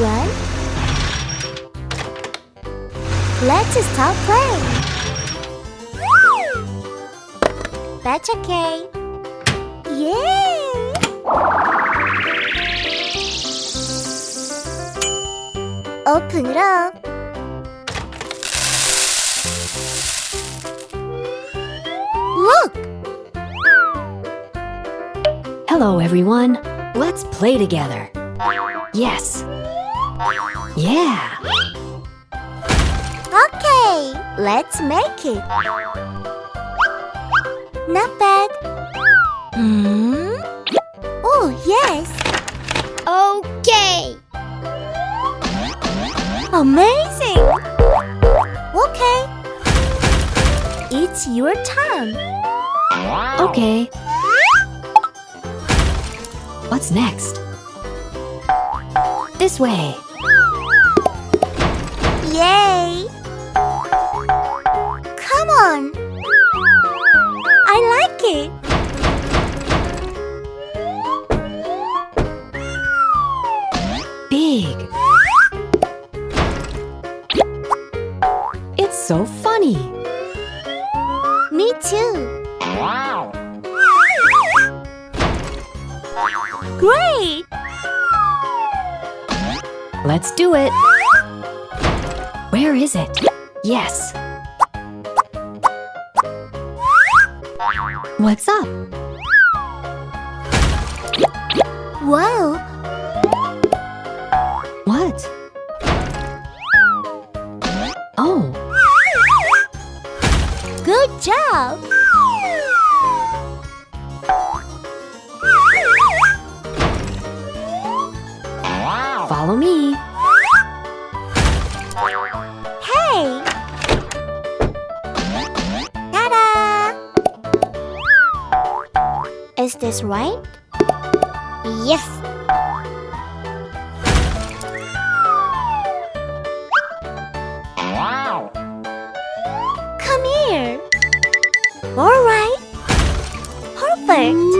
everyone. Let's start playing. That's okay. Yay! Open it up. Look! Hello, everyone. Let's play together. Yes. Yeah. Okay, let's make it. Not bad. Oh, yes. Okay. Amazing. Okay. It's your turn. Okay. What's next? This way. Yay! Come on. I like it. Big. It's so funny. Me too. Great! Let's do it. Where is it? Yes. What's up? Wow! What? Oh, Good job! follow me. Hey! Ta-da! Is this right? Yes. Come here! Alright! Perfect!